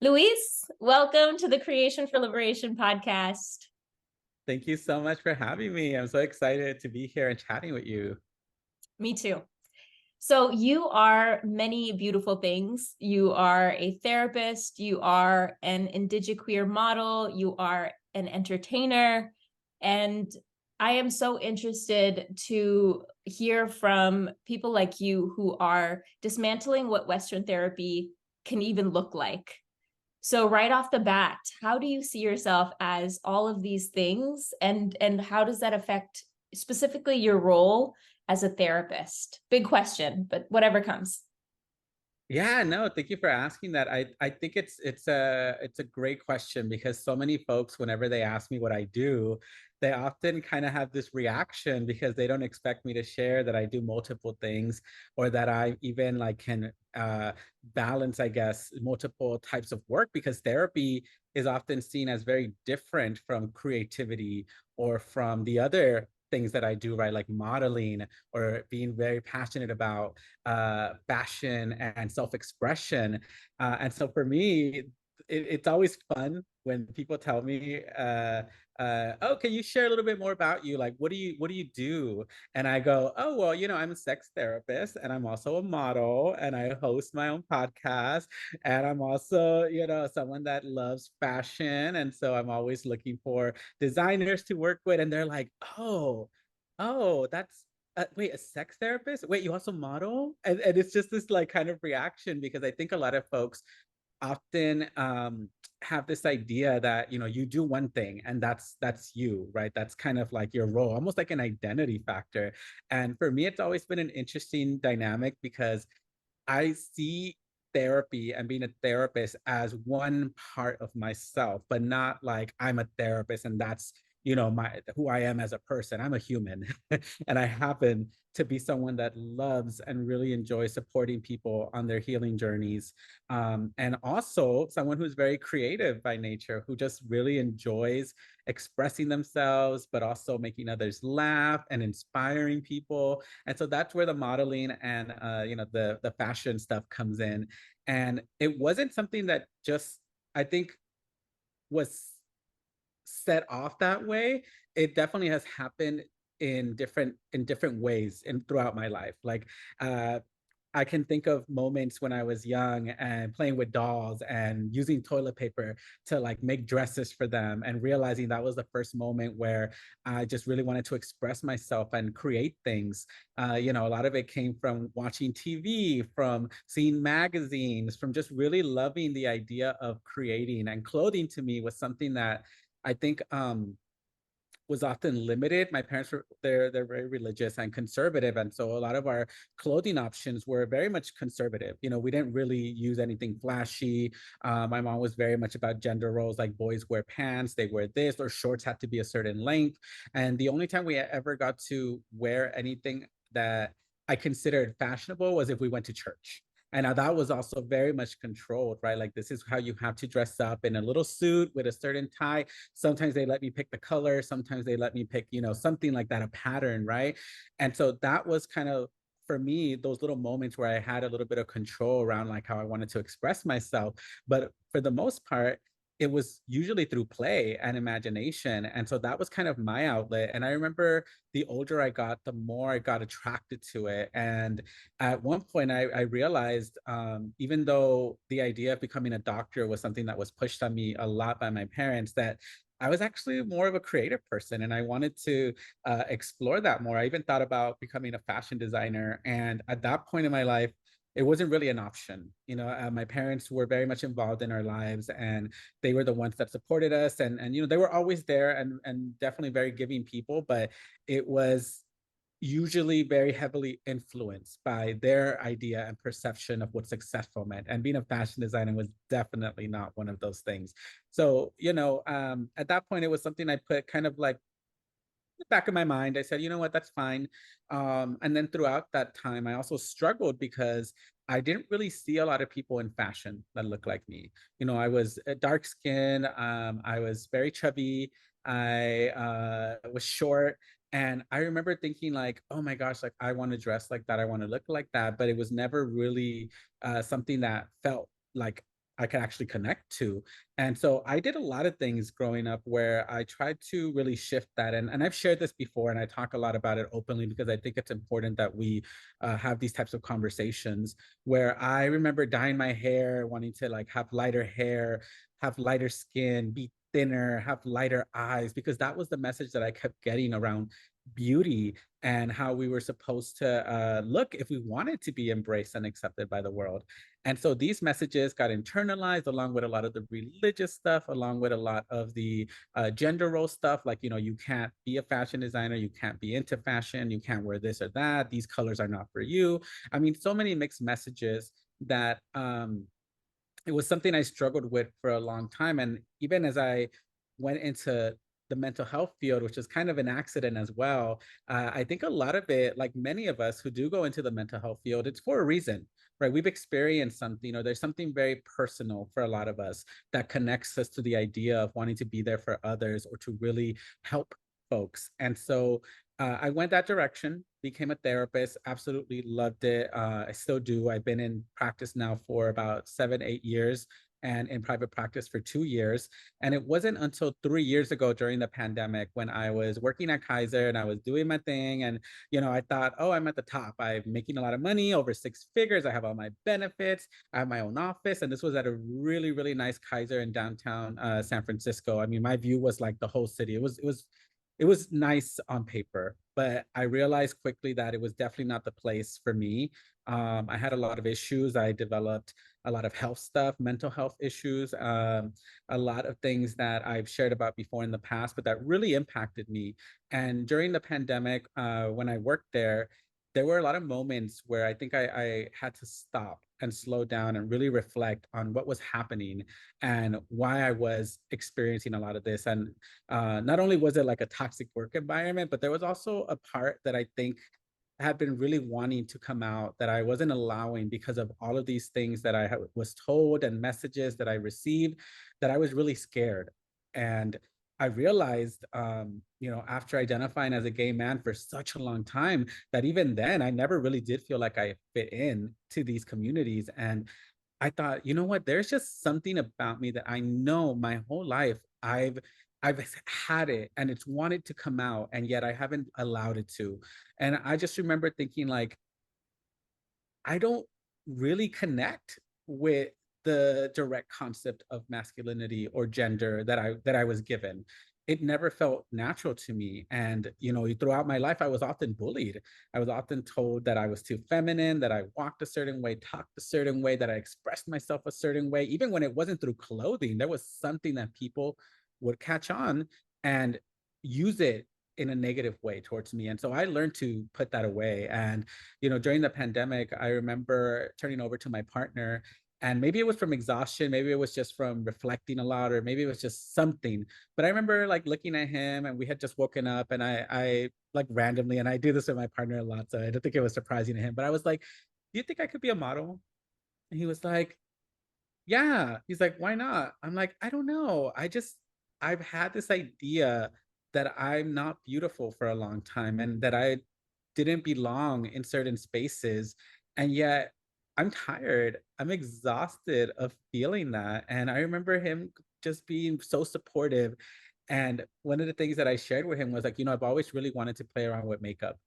Luis, welcome to the Creation for Liberation podcast. Thank you so much for having me. I'm so excited to be here and chatting with you. Me too. So, you are many beautiful things. You are a therapist, you are an indigiqueer model, you are an entertainer, and I am so interested to hear from people like you who are dismantling what Western therapy can even look like. So right off the bat, how do you see yourself as all of these things, and how does that affect specifically your role as a therapist? Big question, but whatever comes. Yeah, no, thank you for asking that. I think it's a great question because so many folks, whenever they ask me what I do, they often kind of have this reaction because they don't expect me to share that I do multiple things or that I even like can balance, I guess, multiple types of work because therapy is often seen as very different from creativity or from the other things that I do, right? Like modeling or being very passionate about fashion and self-expression. And so for me, it's always fun when people tell me, "Oh, can you share a little bit more about you? Like, what do you do?" And I go, "Oh, well, I'm a sex therapist, and I'm also a model, and I host my own podcast, and I'm also, someone that loves fashion, and so I'm always looking for designers to work with." And they're like, "Oh, that's wait, a sex therapist? Wait, you also model?" And it's just this like kind of reaction because I think a lot of folks often have this idea that you do one thing and that's you, right? That's kind of like your role, almost like an identity factor. And for me, it's always been an interesting dynamic because I see therapy and being a therapist as one part of myself, but not like I'm a therapist and that's my who I am as a person. I'm a human and I happen to be someone that loves and really enjoys supporting people on their healing journeys. And also someone who's very creative by nature, who just really enjoys expressing themselves, but also making others laugh and inspiring people. And so that's where the modeling and the fashion stuff comes in. And it wasn't something that just I think was set off that way. It definitely has happened in different ways and throughout my life. Like I can think of moments when I was young and playing with dolls and using toilet paper to like make dresses for them and realizing that was the first moment where I just really wanted to express myself and create things. A lot of it came from watching TV, from seeing magazines, from just really loving the idea of creating. And clothing to me was something that I think was often limited. My parents they're very religious and conservative, and so a lot of our clothing options were very much conservative. We didn't really use anything flashy. My mom was very much about gender roles, like boys wear pants, they wear this, or shorts had to be a certain length. And the only time we ever got to wear anything that I considered fashionable was if we went to church. And now that was also very much controlled, right? Like this is how you have to dress up in a little suit with a certain tie. Sometimes they let me pick the color, sometimes they let me pick something like that, a pattern, right? And so that was kind of for me those little moments where I had a little bit of control around like how I wanted to express myself. But for the most part, it was usually through play and imagination. And so that was kind of my outlet. And I remember the older I got, the more I got attracted to it. And at one point, I realized, even though the idea of becoming a doctor was something that was pushed on me a lot by my parents, that I was actually more of a creative person and I wanted to explore that more. I even thought about becoming a fashion designer. And at that point in my life, it wasn't really an option. My parents were very much involved in our lives and they were the ones that supported us. And they were always there and definitely very giving people, but it was usually very heavily influenced by their idea and perception of what successful meant. And being a fashion designer was definitely not one of those things. So, at that point, it was something I put kind of like the back of my mind. I said, you know what, that's fine. And then throughout that time, I also struggled because I didn't really see a lot of people in fashion that looked like me. I was dark skinned, I was very chubby, I was short. And I remember thinking like, oh my gosh, like I want to dress like that. I want to look like that. But it was never really something that felt like I could actually connect to. And so I did a lot of things growing up where I tried to really shift that. And I've shared this before, and I talk a lot about it openly because I think it's important that we have these types of conversations. Where I remember dyeing my hair, wanting to like have lighter hair, have lighter skin, be thinner, have lighter eyes, because that was the message that I kept getting around beauty and how we were supposed to look if we wanted to be embraced and accepted by the world. And so these messages got internalized along with a lot of the religious stuff, along with a lot of the gender role stuff. Like, you know, you can't be a fashion designer, you can't be into fashion, you can't wear this or that. These colors are not for you. I mean, so many mixed messages that it was something I struggled with for a long time. And even as I went into the mental health field, which is kind of an accident as well, I think a lot of it, like many of us who do go into the mental health field, it's for a reason, right? We've experienced something, or there's something very personal for a lot of us that connects us to the idea of wanting to be there for others or to really help folks. And so I went that direction, became a therapist, absolutely loved it. I still do. I've been in practice now for about 7, 8 years and in private practice for 2 years. And it wasn't until 3 years ago during the pandemic when I was working at Kaiser and I was doing my thing. And, you know, I thought, oh, I'm at the top. I'm making a lot of money, over 6 figures. I have all my benefits. I have my own office. And this was at a really, really nice Kaiser in downtown San Francisco. I mean, my view was like the whole city. It was nice on paper, but I realized quickly that it was definitely not the place for me. I had a lot of issues. I developed a lot of health stuff, mental health issues, a lot of things that I've shared about before in the past, but that really impacted me. And during the pandemic, when I worked there were a lot of moments where I think I had to stop and slow down and really reflect on what was happening and why I was experiencing a lot of this. And not only was it like a toxic work environment, but there was also a part that I think had been really wanting to come out that I wasn't allowing because of all of these things that was told and messages that I received, that I was really scared. And I realized, you know, after identifying as a gay man for such a long time, that even then I never really did feel like I fit in to these communities. And I thought, you know what? There's just something about me that I know my whole life I've had it and it's wanted to come out, and yet I haven't allowed it to. And I just remember thinking like, I don't really connect with the direct concept of masculinity or gender that I was given. It never felt natural to me. And you know, throughout my life, I was often bullied. I was often told that I was too feminine, that I walked a certain way, talked a certain way, that I expressed myself a certain way. Even when it wasn't through clothing, there was something that people would catch on and use it in a negative way towards me. And so I learned to put that away. And you know, during the pandemic, I remember turning over to my partner, and maybe it was from exhaustion, maybe it was just from reflecting a lot, or maybe it was just something. But I remember like looking at him, and we had just woken up, and I like randomly, and I do this with my partner a lot, so I don't think it was surprising to him. But I was like, "Do you think I could be a model?" And he was like, yeah. He's like, why not? I'm like, I don't know. I've had this idea that I'm not beautiful for a long time and that I didn't belong in certain spaces. And yet I'm tired. I'm exhausted of feeling that. And I remember him just being so supportive. And one of the things that I shared with him was like, you know, I've always really wanted to play around with makeup.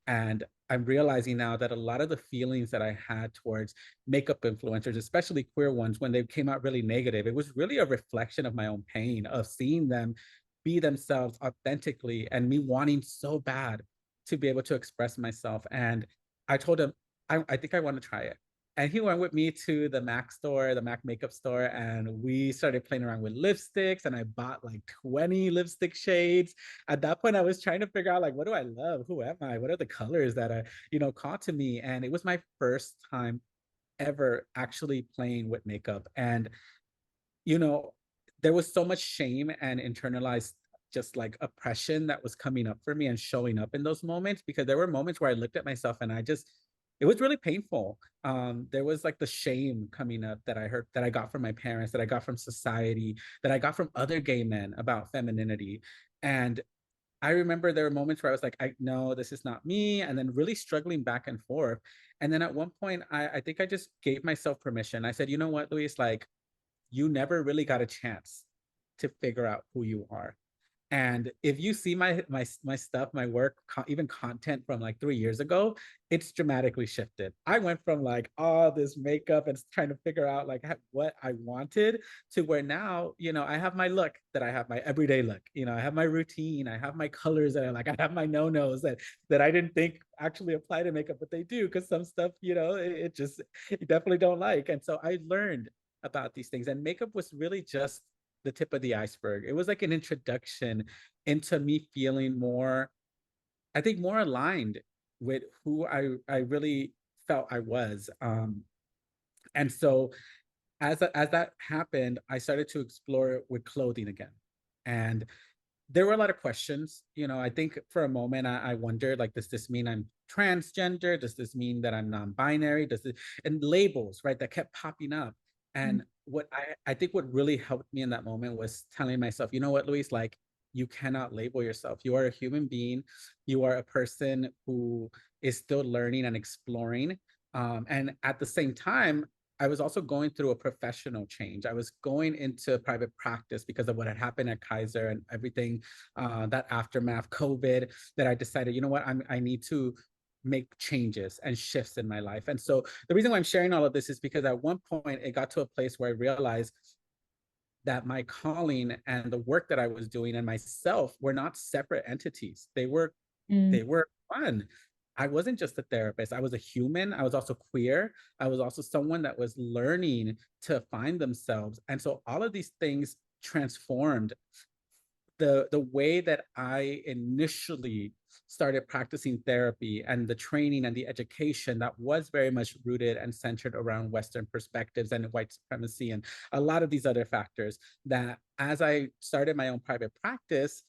And I'm realizing now that a lot of the feelings that I had towards makeup influencers, especially queer ones, when they came out really negative, it was really a reflection of my own pain of seeing them be themselves authentically and me wanting so bad to be able to express myself. And I told him, I think I want to try it. And he went with me to the Mac store, the Mac makeup store, and we started playing around with lipsticks. And I bought like 20 lipstick shades. At that point, I was trying to figure out like, what do I love? Who am I? What are the colors that are, you know, caught to me? And it was my first time ever actually playing with makeup. And, you know, there was so much shame and internalized just like oppression that was coming up for me and showing up in those moments, because there were moments where I looked at myself and it was really painful. There was like the shame coming up that I heard, that I got from my parents, that I got from society, that I got from other gay men about femininity. And I remember there were moments where I was like, I no, this is not me. And then really struggling back and forth. And then at one point, I think I just gave myself permission. I said, you know what, Luis, like, you never really got a chance to figure out who you are. And if you see my stuff, my work, even content from like 3 years ago, it's dramatically shifted. I went from like all this makeup and trying to figure out like what I wanted to where now, I have my look, that I have my everyday look. I have my routine, I have my colors that I like, I have my no-nos that I didn't think actually apply to makeup, but they do, because some stuff, it just, you definitely don't like. And so I learned about these things, and makeup was really just the tip of the iceberg. It was like an introduction into me feeling more, I think, more aligned with who I really felt I was. And so as that happened, I started to explore it with clothing again. And there were a lot of questions. I think for a moment I wondered, like, does this mean I'm transgender? Does this mean that I'm non-binary? And labels, right, that kept popping up. And what I think what really helped me in that moment was telling myself, you know what, Luis, like, you cannot label yourself. You are a human being. You are a person who is still learning and exploring. And at the same time, I was also going through a professional change. I was going into private practice because of what had happened at Kaiser and everything, that aftermath, COVID, that I decided, you know what, I need to make changes and shifts in my life. And so the reason why I'm sharing all of this is because at one point it got to a place where I realized that my calling and the work that I was doing and myself were not separate entities. They were one. I wasn't just a therapist. I was a human. I was also queer. I was also someone that was learning to find themselves. And so all of these things transformed the way that I initially started practicing therapy, and the training and the education that was very much rooted and centered around Western perspectives and white supremacy and a lot of these other factors. That as I started my own private practice,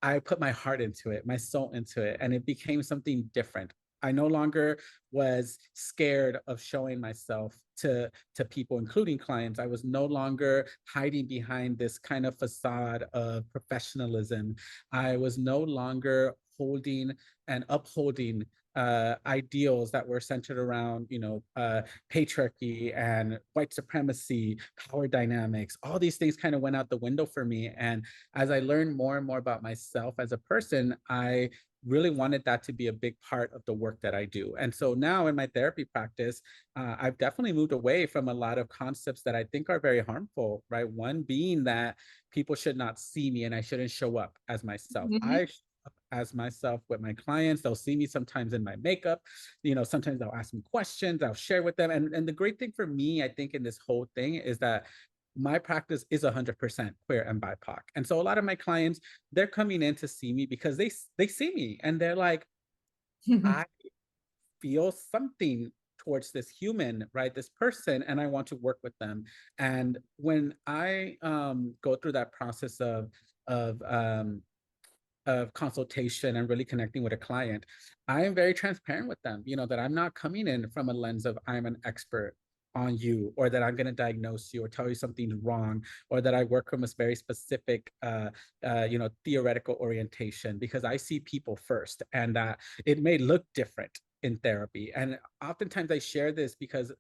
I put my heart into it, my soul into it, and it became something different. I no longer was scared of showing myself to people, including clients. I was no longer hiding behind this kind of facade of professionalism. I was no longer holding and upholding ideals that were centered around, patriarchy and white supremacy, power dynamics. All these things kind of went out the window for me. And as I learned more and more about myself as a person, I really wanted that to be a big part of the work that I do. And so now in my therapy practice, I've definitely moved away from a lot of concepts that I think are very harmful, right? One being that people should not see me and I shouldn't show up as myself. I show up as myself with my clients. They'll see me sometimes in my makeup. Sometimes they'll ask me questions. I'll share with them. And the great thing for me, I think, in this whole thing is that my practice is 100% queer and BIPOC. And so a lot of my clients, they're coming in to see me because they see me and they're like, I feel something towards this human, right? This person, and I want to work with them. And when I go through that process of um, of consultation and really connecting with a client, I am very transparent with them, that I'm not coming in from a lens of I'm an expert on you, or that I'm going to diagnose you or tell you something's wrong, or that I work from a very specific, theoretical orientation, because I see people first, and it may look different in therapy. And oftentimes I share this because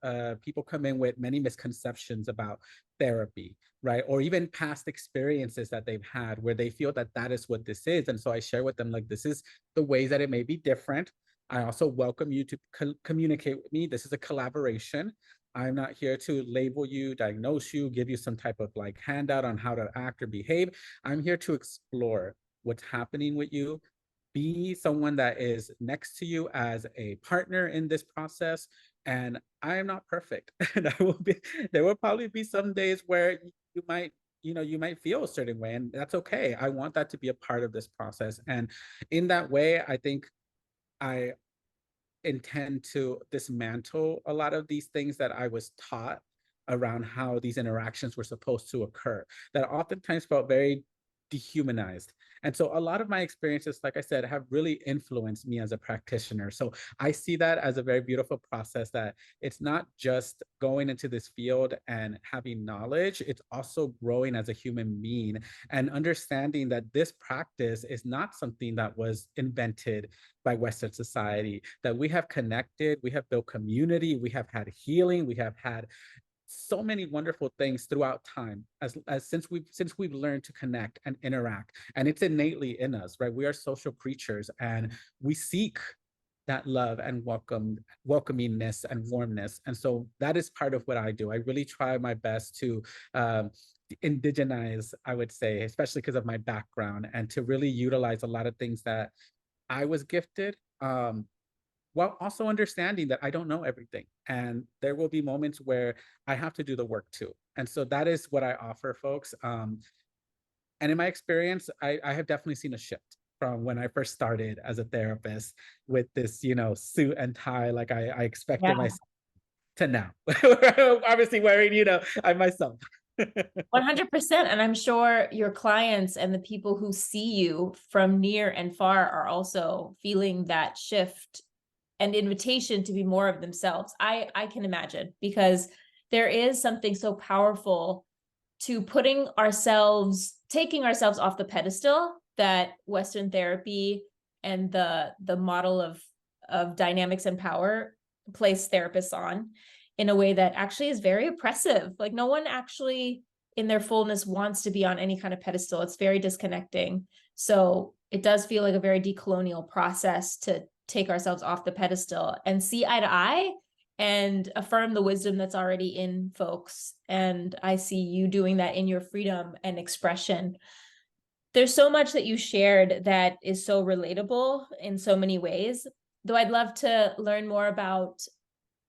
people come in with many misconceptions about therapy, right? Or even past experiences that they've had where they feel that that is what this is. And so I share with them, like, this is the ways that it may be different. I also welcome you to communicate with me. This is a collaboration. I'm not here to label you, diagnose you, give you some type of like handout on how to act or behave. I'm here to explore what's happening with you, be someone that is next to you as a partner in this process. And I am not perfect. And there will probably be some days where you might feel a certain way, and that's okay. I want that to be a part of this process. And in that way, I think I intend to dismantle a lot of these things that I was taught around how these interactions were supposed to occur, that oftentimes felt very dehumanized. And so a lot of my experiences, like I said, have really influenced me as a practitioner. So I see that as a very beautiful process, that it's not just going into this field and having knowledge, it's also growing as a human being and understanding that this practice is not something that was invented by Western society, that we have connected, we have built community, we have had healing, we have had so many wonderful things throughout time as since we've learned to connect and interact, and it's innately in us, right? We are social creatures, and we seek that love and welcomingness and warmness. And so that is part of what I do. I really try my best to um, indigenize, I would say, especially because of my background, and to really utilize a lot of things that I was gifted, while also understanding that I don't know everything. And there will be moments where I have to do the work too. And so that is what I offer folks. And in my experience, I have definitely seen a shift from when I first started as a therapist with this, suit and tie, like I expected Yeah. myself, to now. Obviously wearing, I'm myself. 100%. And I'm sure your clients and the people who see you from near and far are also feeling that shift and invitation to be more of themselves. I can imagine, because there is something so powerful to taking ourselves off the pedestal that Western therapy and the model of dynamics and power place therapists on, in a way that actually is very oppressive. Like, no one actually in their fullness wants to be on any kind of pedestal. It's very disconnecting. So it does feel like a very decolonial process to take ourselves off the pedestal and see eye to eye and affirm the wisdom that's already in folks. And I see you doing that in your freedom and expression. There's so much that you shared that is so relatable in so many ways, though I'd love to learn more about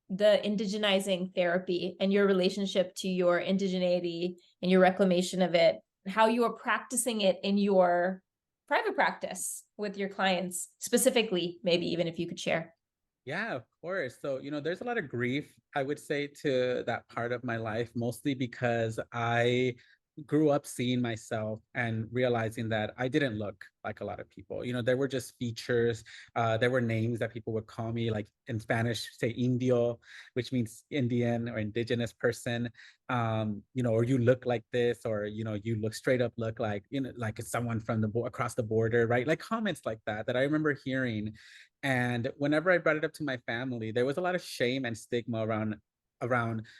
the indigenizing therapy and your relationship to your indigeneity and your reclamation of it, how you are practicing it in your private practice with your clients specifically, maybe even if you could share. Yeah, of course. So, there's a lot of grief, I would say, to that part of my life, mostly because I grew up seeing myself and realizing that I didn't look like a lot of people. There were just features, there were names that people would call me, like in Spanish, say indio, which means Indian or indigenous person, or you look like this, or, you look straight up look like, like it's someone from across the border, right? Like comments like that I remember hearing. And whenever I brought it up to my family, there was a lot of shame and stigma around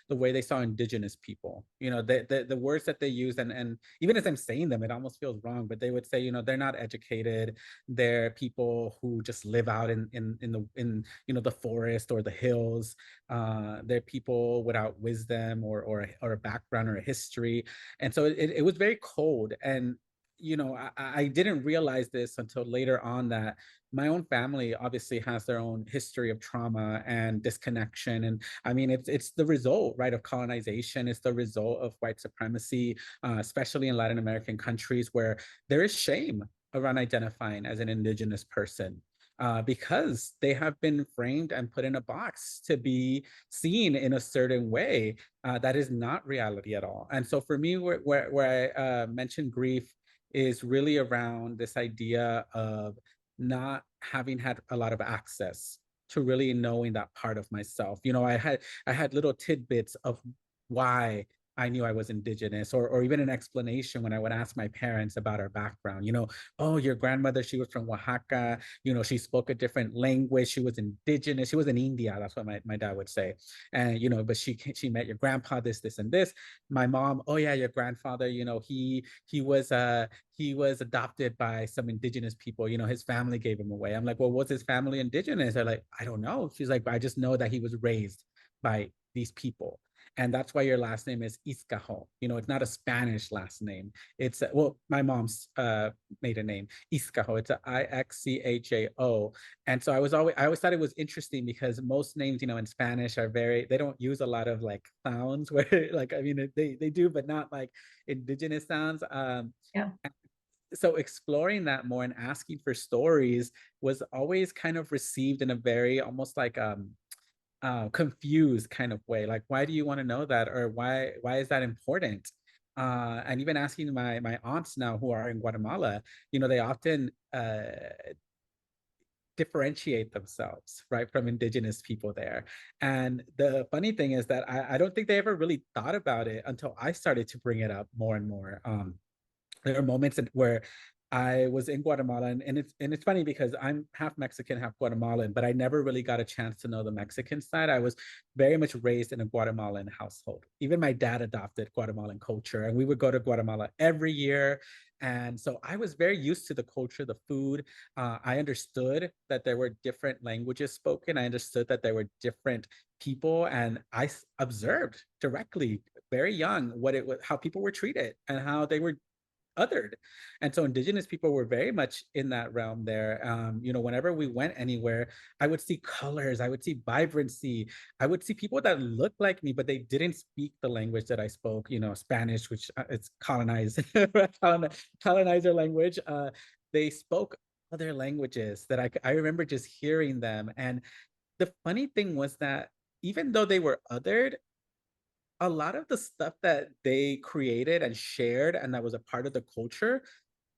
the way they saw indigenous people. The words that they use, and even as I'm saying them, it almost feels wrong, but they would say, they're not educated, they're people who just live out in the forest or the hills. They're people without wisdom or a background or a history. And so it was very cold. And I didn't realize this until later on, that my own family obviously has their own history of trauma and disconnection. And I mean, it's the result, right, of colonization. It's the result of white supremacy, especially in Latin American countries, where there is shame around identifying as an indigenous person. Because they have been framed and put in a box to be seen in a certain way, that is not reality at all. And so for me, where I mentioned grief is really around this idea of not having had a lot of access to really knowing that part of myself. I had little tidbits of why I knew I was indigenous, or even an explanation when I would ask my parents about our background. Oh, your grandmother, she was from Oaxaca, she spoke a different language, she was indigenous, she was in India, that's what my dad would say. And but she met your grandpa, this and this. My mom, oh yeah, your grandfather, he was adopted by some indigenous people. His family gave him away. I'm like, well, was his family indigenous? They're like, I don't know. She's like, I just know that he was raised by these people. And that's why your last name is Iscajo. It's not a Spanish last name. It's well, my mom's maiden name, Iscajo. It's a Ixchajo. And so I always thought it was interesting, because most names, in Spanish they don't use a lot of like sounds where like, I mean, they do, but not like indigenous sounds. Yeah. So exploring that more and asking for stories was always kind of received in a very almost like confused kind of way. Like, why do you want to know that, or why is that important? And even asking my aunts now who are in Guatemala, they often differentiate themselves, right, from indigenous people there. And the funny thing is that I don't think they ever really thought about it until I started to bring it up more and more. There are moments where I was in Guatemala, and it's funny because I'm half Mexican, half Guatemalan, but I never really got a chance to know the Mexican side. I was very much raised in a Guatemalan household. Even my dad adopted Guatemalan culture, and we would go to Guatemala every year. And so I was very used to the culture, the food. I understood that there were different languages spoken. I understood that there were different people, and I observed directly, very young, what it was, how people were treated, and how they were othered. And so indigenous people were very much in that realm there. Whenever we went anywhere, I would see colors, I would see vibrancy, I would see people that looked like me, but they didn't speak the language that I spoke, Spanish, which it's colonized, colonizer language. They spoke other languages that I remember just hearing them. And the funny thing was that even though they were othered, a lot of the stuff that they created and shared and that was a part of the culture,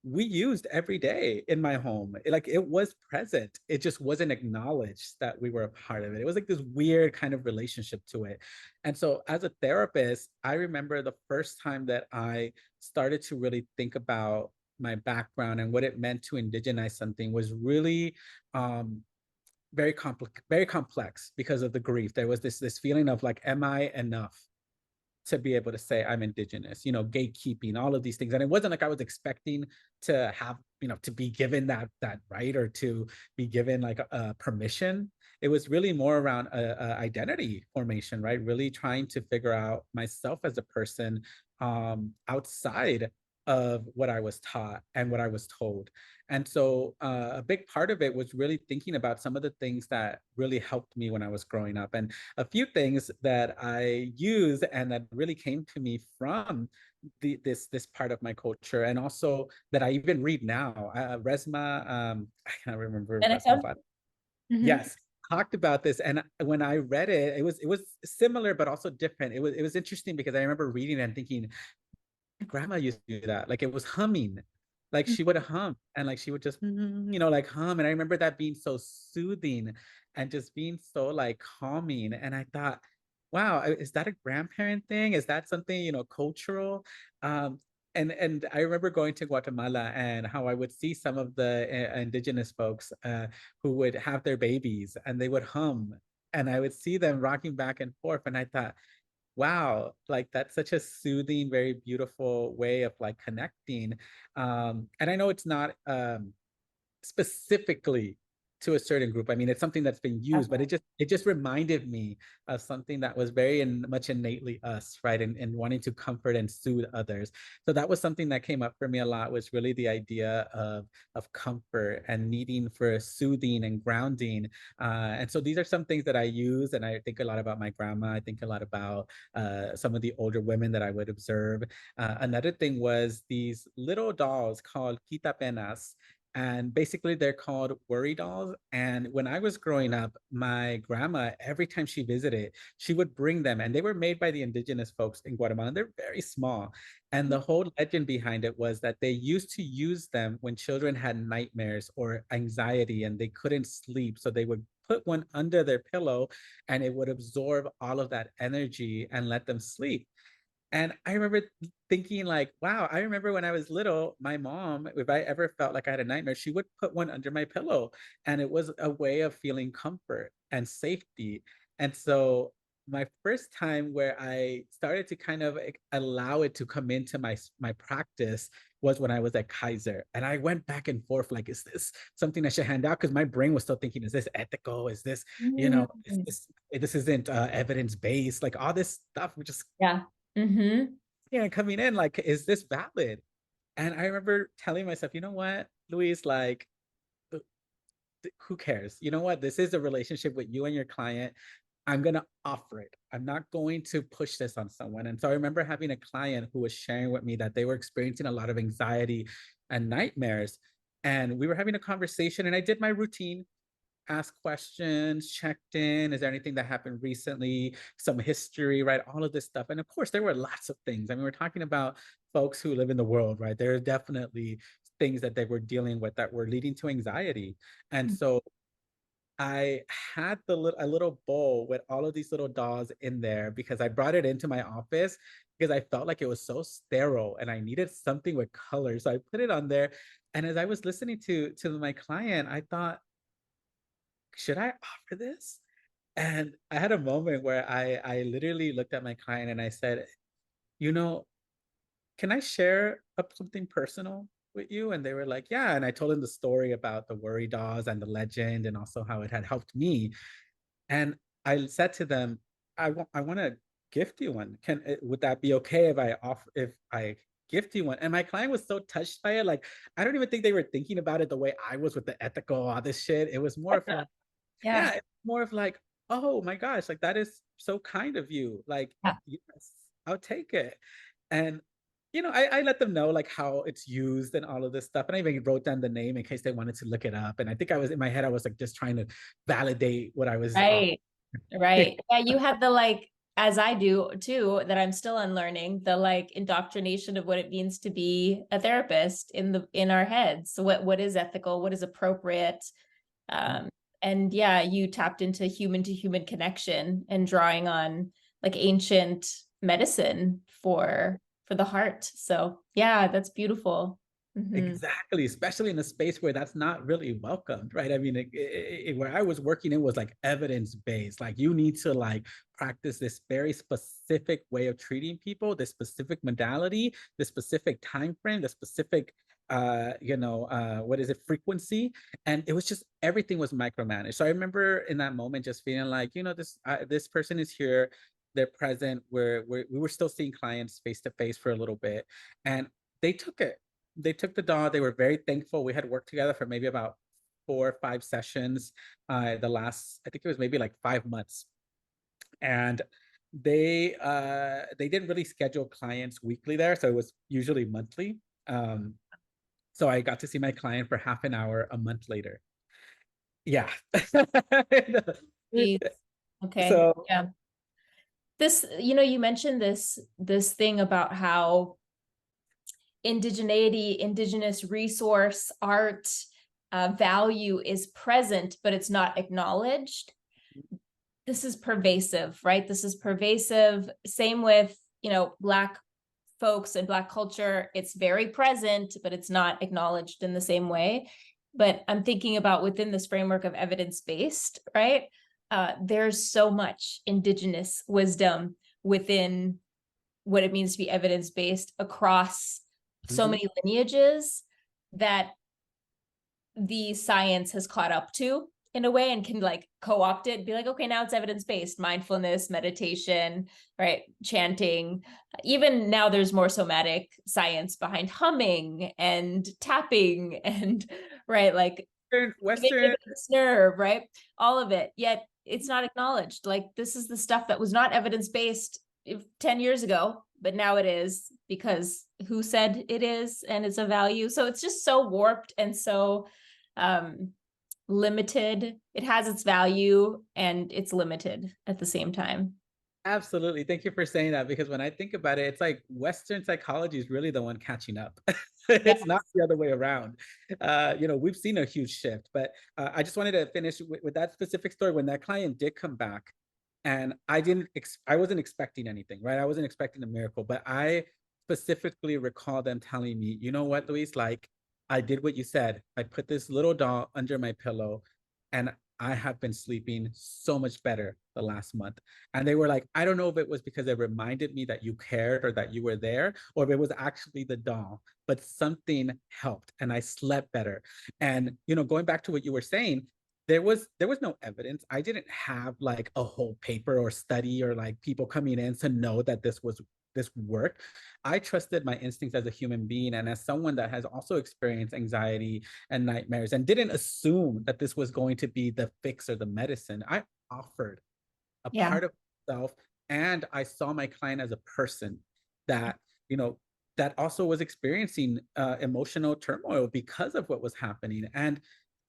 we used every day in my home. Like it was present. It just wasn't acknowledged that we were a part of it. It was like this weird kind of relationship to it. And so as a therapist, I remember the first time that I started to really think about my background and what it meant to indigenize something was really very complex because of the grief. There was this feeling of like, am I enough to be able to say I'm indigenous, gatekeeping, all of these things. And it wasn't like I was expecting to have, to be given that right or to be given like a permission. It was really more around a identity formation, right? Really trying to figure out myself as a person outside of what I was taught and what I was told. And so a big part of it was really thinking about some of the things that really helped me when I was growing up. And a few things that I use and that really came to me from this part of my culture, and also that I even read now. Resma, I can't remember Resma's last. Mm-hmm. Yes, talked about this, and when I read it, it was similar but also different. It was interesting because I remember reading it and thinking, my grandma used to do that. Like it was humming. Like she would hum and like she would just, like hum. And I remember that being so soothing and just being so like calming. And I thought, wow, is that a grandparent thing? Is that something, cultural? Um, and I remember going to Guatemala and how I would see some of the indigenous folks who would have their babies and they would hum. And I would see them rocking back and forth. And I thought, wow, like that's such a soothing, very beautiful way of like connecting. And I know it's not specifically to a certain group. I mean, it's something that's been used, but it just reminded me of something that was very much innately us, right? And wanting to comfort and soothe others. So that was something that came up for me a lot, was really the idea of comfort and needing for soothing and grounding. And so these are some things that I use, and I think a lot about my grandma. I think a lot about some of the older women that I would observe. Another thing was these little dolls called quitapenas, and basically they're called worry dolls. And when I was growing up, my grandma, every time she visited, she would bring them, and they were made by the indigenous folks in Guatemala. They're very small, and the whole legend behind it was that they used to use them when children had nightmares or anxiety and they couldn't sleep, so they would put one under their pillow and it would absorb all of that energy and let them sleep. And I remember thinking like, wow, I remember when I was little, my mom, if I ever felt like I had a nightmare, she would put one under my pillow. And it was a way of feeling comfort and safety. And so my first time where I started to kind of allow it to come into my practice was when I was at Kaiser. And I went back and forth like, is this something I should hand out? Because my brain was still thinking, is this ethical? Is this, is Mm. this isn't evidence-based? Like all this stuff, we just Yeah. Mm-hmm. coming in like, is this valid? And I remember telling myself, you know what, Luis, like, who cares? You know what? This is a relationship with you and your client. I'm going to offer it. I'm not going to push this on someone. And so I remember having a client who was sharing with me that they were experiencing a lot of anxiety and nightmares. And we were having a conversation, and I did my routine, ask questions, checked in. Is there anything that happened recently? Some history, right? All of this stuff. And of course, there were lots of things. I mean, we're talking about folks who live in the world, right? There are definitely things that they were dealing with that were leading to anxiety. And so I had a little bowl with all of these little dolls in there because I brought it into my office because I felt like it was so sterile and I needed something with color. So I put it on there, And as I was listening to my client, I thought, should I offer this? And I had a moment where I literally looked at my client and I said, you know, can I share something personal with you? And they were like, yeah. And I told them the story about the worry dolls and the legend and also how it had helped me. And I said to them, I want to gift you one. Would that be okay if I gift you one? And my client was so touched by it. Like, I don't even think they were thinking about it the way I was with the ethical, all this shit. It was more of like, Yeah. yeah, it's more of like, oh my gosh, like that is so kind of you. Like, Yeah. yes, I'll take it. And I let them know like how it's used and all of this stuff. And I even wrote down the name in case they wanted to look it up. And I think I was in my head, I was like just trying to validate what I was Right. Right. Yeah, you have the like, as I do too, that I'm still unlearning, the like indoctrination of what it means to be a therapist in our heads. So what is ethical, what is appropriate? Um, and yeah, you tapped into human to human connection and drawing on like ancient medicine for the heart. So yeah, that's beautiful. Hmm. Exactly, especially in a space where that's not really welcomed, right? I mean, where I was working, it was like evidence based. Like you need to like practice this very specific way of treating people, this specific modality, this specific time frame, the specific what is it, frequency. And it was just everything was micromanaged. So I remember in that moment just feeling like, this person is here, they're present, we were still seeing clients face to face for a little bit, and they took it, they took the dog. They were very thankful. We had worked together for maybe about 4 or 5 sessions. The last, I think it was maybe like 5 months. And they didn't really schedule clients weekly there, so it was usually monthly. So I got to see my client for half an hour a month later. Yeah. Geez. Okay. So Yeah. This, you mentioned this thing about how indigeneity, indigenous resource, art, value is present, but it's not acknowledged. This is pervasive, right? This is pervasive. Same with, Black folks and Black culture. It's very present, but it's not acknowledged in the same way. But I'm thinking about within this framework of evidence-based, right? There's so much indigenous wisdom within what it means to be evidence-based across so mhm. many lineages that the science has caught up to in a way and can like co-opt it, be like, okay, now it's evidence-based, mindfulness, meditation, right? Chanting. Even now there's more somatic science behind humming and tapping and right, like Western. nerve, right? All of it. Yet it's not acknowledged. Like this is the stuff that was not evidence-based 10 years ago, but now it is because who said it is and it's a value. So it's just so warped and so limited. It has its value and it's limited at the same time. Absolutely. Thank you for saying that, because when I think about it, it's like Western psychology is really the one catching up. It's not Yes. the other way around. We've seen a huge shift, but I just wanted to finish with that specific story. When that client did come back, and I wasn't expecting anything, right? I wasn't expecting a miracle, but I specifically recall them telling me, you know what, Luis, like I did what you said. I put this little doll under my pillow and I have been sleeping so much better the last month. And they were like, I don't know if it was because it reminded me that you cared or that you were there, or if it was actually the doll, but something helped and I slept better. And, going back to what you were saying, there was no evidence. I didn't have like a whole paper or study or like people coming in to know that this work. I trusted my instincts as a human being and as someone that has also experienced anxiety and nightmares and didn't assume that this was going to be the fix or the medicine. I offered a Yeah. part of myself, and I saw my client as a person that, you know, that also was experiencing emotional turmoil because of what was happening. And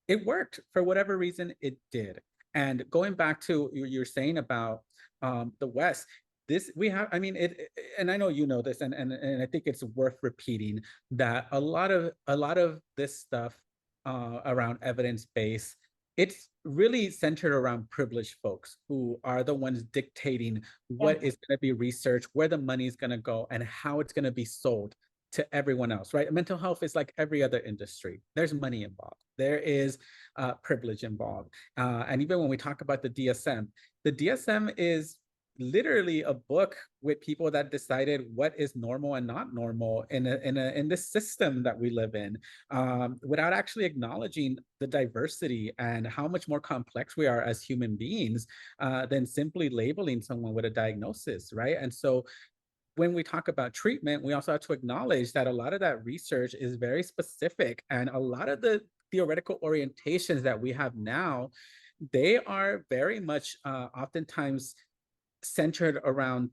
it worked for whatever reason it did. And going back to you're saying about the West, this we have, I mean, and I know you know this, and I think it's worth repeating that a lot of this stuff around evidence based, it's really centered around privileged folks who are the ones dictating Yeah. what is going to be researched, where the money is going to go, and how it's going to be sold. to everyone else, right? Mental health is like every other industry. There's money involved. There is privilege involved. And even when we talk about the DSM is literally a book with people that decided what is normal and not normal in this system that we live in, without actually acknowledging the diversity and how much more complex we are as human beings than simply labeling someone with a diagnosis, right? And so when we talk about treatment, we also have to acknowledge that a lot of that research is very specific, and a lot of the theoretical orientations that we have now, they are very much oftentimes centered around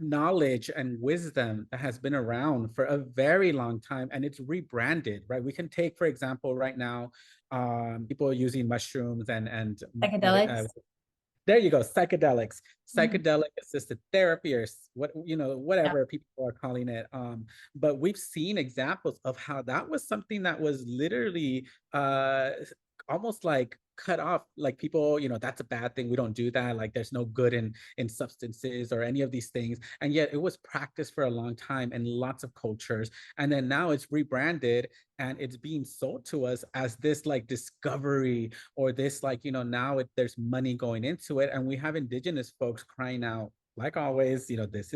knowledge and wisdom that has been around for a very long time, and it's rebranded, right? We can take, for example, right now, people are using mushrooms and Psychedelics. there you go, psychedelics, Mhm. psychedelic assisted therapy, or what, Yeah. whatever people are calling it. But we've seen examples of how that was something that was literally almost like cut off, like people, that's a bad thing, we don't do that, like there's no good in substances or any of these things, and yet it was practiced for a long time in lots of cultures, and then now it's rebranded and it's being sold to us as this like discovery, or this like, there's money going into it, and we have indigenous folks crying out like always, this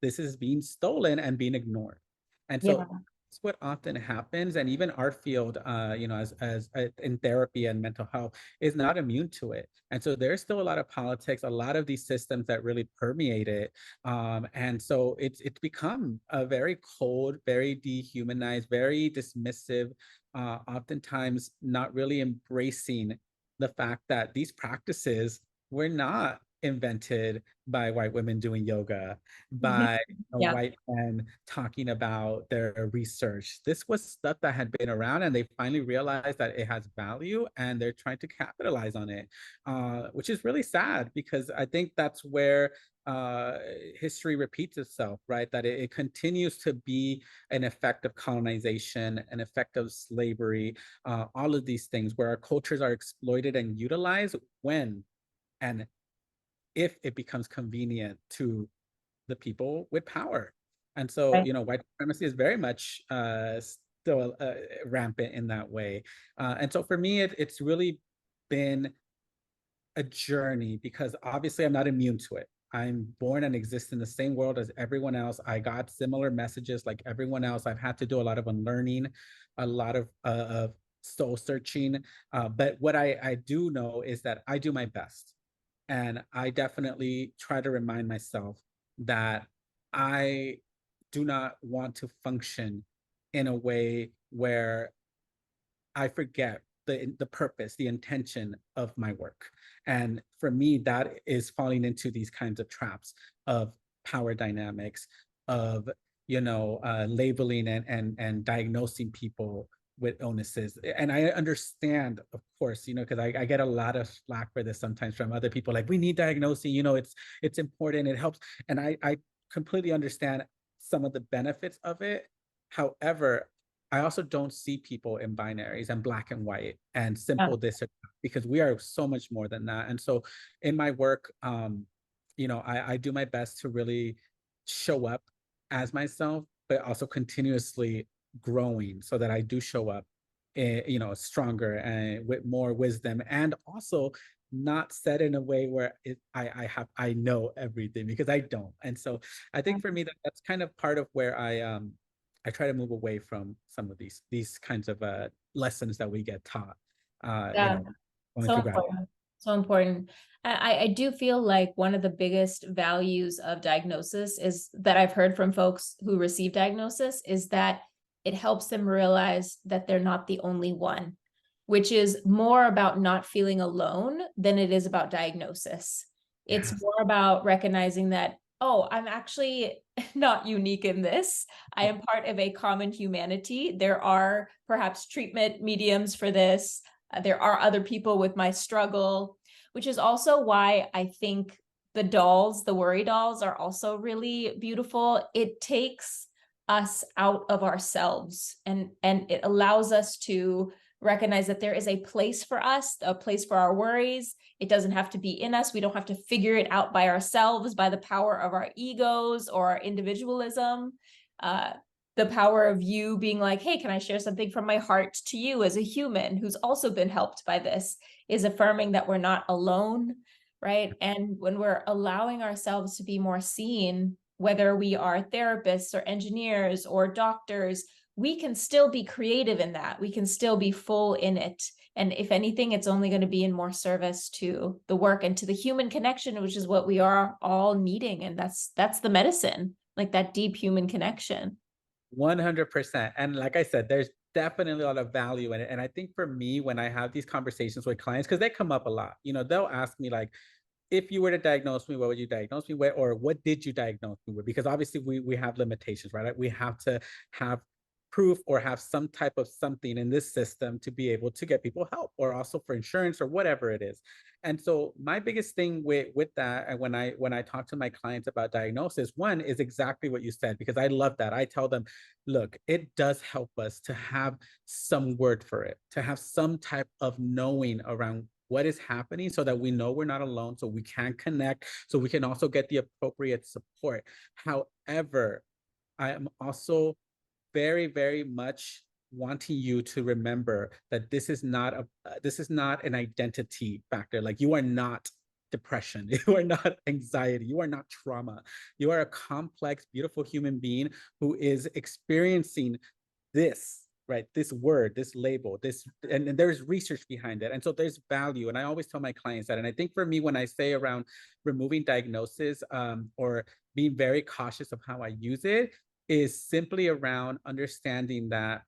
is being stolen and being ignored. And so Yeah. it's what often happens, and even our field, as in therapy and mental health, is not immune to it. And so there's still a lot of politics, a lot of these systems that really permeate it, and so it's become a very cold, very dehumanized, very dismissive, oftentimes not really embracing the fact that these practices were not invented by white women doing yoga, by Yeah. white men talking about their research. This was stuff that had been around, and they finally realized that it has value, and they're trying to capitalize on it, which is really sad, because I think that's where uh, history repeats itself, right? That it continues to be an effect of colonization, an effect of slavery, all of these things where our cultures are exploited and utilized when and if it becomes convenient to the people with power. And so, Right. white supremacy is very much still rampant in that way. And so for me, it's really been a journey, because obviously I'm not immune to it. I'm born and exist in the same world as everyone else. I got similar messages like everyone else. I've had to do a lot of unlearning, a lot of soul searching. But what I do know is that I do my best. And I definitely try to remind myself that I do not want to function in a way where I forget the purpose, the intention of my work. And for me, that is falling into these kinds of traps of power dynamics, of labeling and diagnosing people with illnesses. And I understand, of course, because I get a lot of flack for this sometimes from other people, like, we need diagnosing, it's important, it helps. And I completely understand some of the benefits of it. However, I also don't see people in binaries and black and white and Yeah. simple this or that, because we are so much more than that. And so in my work, I do my best to really show up as myself, but also continuously growing so that I do show up, stronger and with more wisdom, and also not said in a way where I know everything, because I don't. And so I think for me that's kind of part of where I try to move away from some of these kinds of lessons that we get taught, Yeah. going So through grad. important. So important. I do feel like one of the biggest values of diagnosis is that I've heard from folks who receive diagnosis is that it helps them realize that they're not the only one, which is more about not feeling alone than it is about diagnosis. It's Yes. more about recognizing that, oh, I'm actually not unique in this. I am part of a common humanity. There are perhaps treatment mediums for this. There are other people with my struggle, which is also why I think the dolls, the worry dolls, are also really beautiful. It takes us out of ourselves, and it allows us to recognize that there is a place for us, a place for our worries. It doesn't have to be in us. We don't have to figure it out by ourselves, by the power of our egos or our individualism. the power of you being like, hey, can I share something from my heart to you as a human who's also been helped by this, is affirming that we're not alone, right? And when we're allowing ourselves to be more seen, whether we are therapists or engineers or doctors, we can still be creative in that. We can still be full in it. And if anything, it's only going to be in more service to the work and to the human connection, which is what we are all needing. And that's the medicine, like that deep human connection. 100%. And like I said, there's definitely a lot of value in it. And I think for me, when I have these conversations with clients, because they come up a lot, they'll ask me like, if you were to diagnose me, what would you diagnose me with? Or what did you diagnose me with? Because obviously we have limitations, right? We have to have proof or have some type of something in this system to be able to get people help, or also for insurance or whatever it is. And so my biggest thing with that, and when I talk to my clients about diagnosis, one is exactly what you said, because I love that. I tell them, look, it does help us to have some word for it, to have some type of knowing around what is happening, so that we know we're not alone, so we can connect, so we can also get the appropriate support. However, I am also very, very much wanting you to remember that this is not an identity factor. Like, you are not depression, you are not anxiety, you are not trauma. You are a complex, beautiful human being who is experiencing this, right? This word, this label, and there's research behind it. And so there's value. And I always tell my clients that. And I think for me, when I say around removing diagnosis, or being very cautious of how I use it, is simply around understanding that